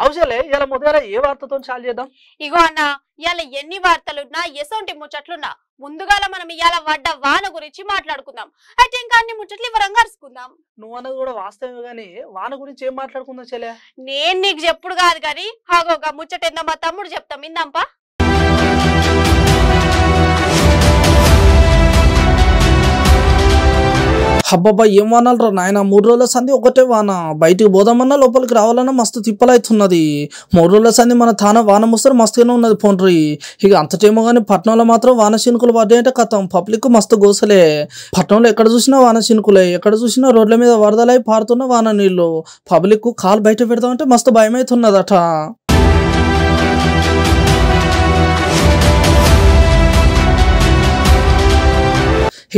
అవసలే ఇలా మొదల ఏ వార్తతో చాలు చేద్దాం. ఇగో అన్న ఇవాళ ఎన్ని వార్తలున్నా ఎసొంటి ముచ్చట్లున్నా ముందుగాల మనం ఇవాళ పడ్డ వాన గురించి మాట్లాడుకుందాం. అయితే ఇంకా అన్ని ముచ్చట్లు వివరంగా అరుచుకుందాం. నువ్వు అన్నది కూడా వాస్తవమే గానీ వాన గురించి ఏం మాట్లాడుకుందాం చెల్లె? నేను నీకు చెప్పుడు కాదు గాని హాగోగా ముచ్చట ఏందో మా తమ్ముడు చెప్తాం ఇందాంపా. అబ్బబ్బా ఏం వానాలు రా నాయన, 3 రోజుల సంది ఒకటే వాన. బయటికి పోదామన్నా లోపలికి రావాలన్నా మస్తు తిప్పలవుతున్నది. 3 రోజుల సంది మన తాన వాన ముస్తారు మస్తుగానే ఉన్నది పోండ్రి. ఇక అంతటేమో కానీ పట్టణంలో మాత్రం వాన చినుకులు పడ్డాయంటే కథం పబ్లిక్ మస్తు గోసలే. పట్టణంలో ఎక్కడ చూసినా వాన చినుకులే, ఎక్కడ చూసినా రోడ్ల మీద వరదలై పారుతున్న వాన నీళ్లు. పబ్లిక్ కాలు బయట పెడదామంటే మస్తు భయం అవుతున్నదట.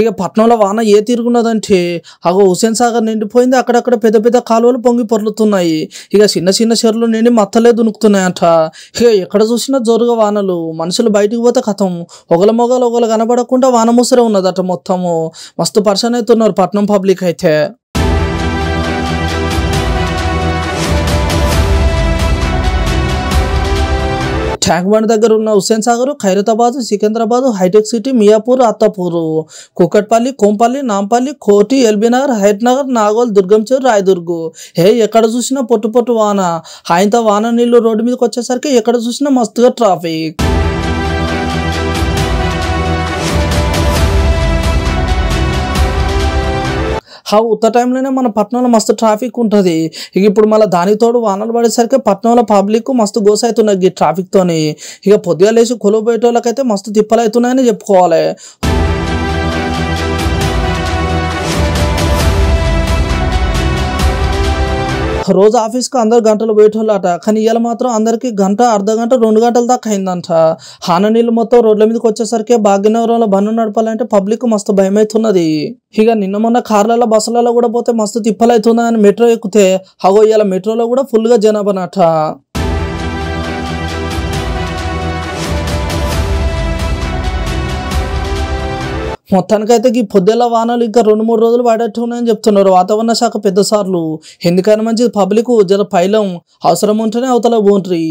ఇక పట్నంలో వాన ఏ తిరుగున్నదంటే అగో హుసేన్ సాగర్ నిండిపోయింది. అక్కడక్కడ పెద్ద పెద్ద కాలువలు పొంగి పొర్లుతున్నాయి. ఇక చిన్న చిన్న చెరువులు నిండి మత్తలే దునుకుతున్నాయంట. ఇక ఎక్కడ చూసినా జోరుగా వానలు. మనుషులు బయటికి పోతే కథం ఒకల మొగలు ఒకలు కనబడకుండా వాన ముసరే ఉన్నదట. మొత్తము మస్తు పర్సన్ అవుతున్నారు పట్నం పబ్లిక్ అయితే. ట్యాంక్ బండ్ దగ్గర ఉన్న హుస్సేన్ సాగర్, ఖైరతాబాద్, సికింద్రాబాద్, హైటెక్ సిటీ, మియాపూర్, అత్తాపూర్, కుకట్పల్లి, కోంపల్లి, నాంపల్లి, కోటి, ఎల్బీనగర్, హైట్ నగర్, నాగోల్, దుర్గంచేరు, రాయదుర్గు ఎక్కడ చూసినా పొట్టు పొట్టు వాన. ఆయనతో వాన నీళ్లు రోడ్డు మీదకి వచ్చేసరికి ఎక్కడ చూసినా మస్తుగా ట్రాఫిక్. ఉత్త టైంలోనే మన పట్టణంలో మస్తు ట్రాఫిక్ ఉంటుంది. ఇక ఇప్పుడు మళ్ళీ దానికి తోడు వానలు పడేసరికి పట్టణంలో పబ్లిక్ మస్తు గోస అవుతున్నాయి ఈ ట్రాఫిక్ తోని. ఇక పొద్దుగా లేచి కొలువు బయటోళ్ళకైతే మస్తు తిప్పలు అవుతున్నాయని చెప్పుకోవాలి. రోజు ఆఫీస్కి అందరు గంటలు పోయేటోళ్ళట, కానీ ఇవాళ మాత్రం అందరికి గంట, అర్ధ గంట, 2 గంటల దాకా అయిందంట. హాన నీళ్ళు మొత్తం రోడ్ల మీదకి వచ్చేసరికి భాగ్యనగరంలో బండ్లు నడపాలంటే పబ్లిక్ మస్తు భయం అవుతున్నది. ఇక నిన్న మొన్న కార్లలో బస్సులలో కూడా పోతే మస్తు తిప్పలు అవుతుందని మెట్రో ఎక్కితే అగో ఇవాళ మెట్రోలో కూడా ఫుల్గా జనాభానట. మొత్తానికైతే ఈ పొద్దుల వానలు ఇంకా 2-3 రోజులు పడేట్టు ఉన్నాయని చెప్తున్నారు వాతావరణ శాఖ పెద్ద సార్లు. ఎందుకని మంచి పబ్లిక్ జర పైలం అవసరం ఉంటేనే అవతల పోంట్రీ.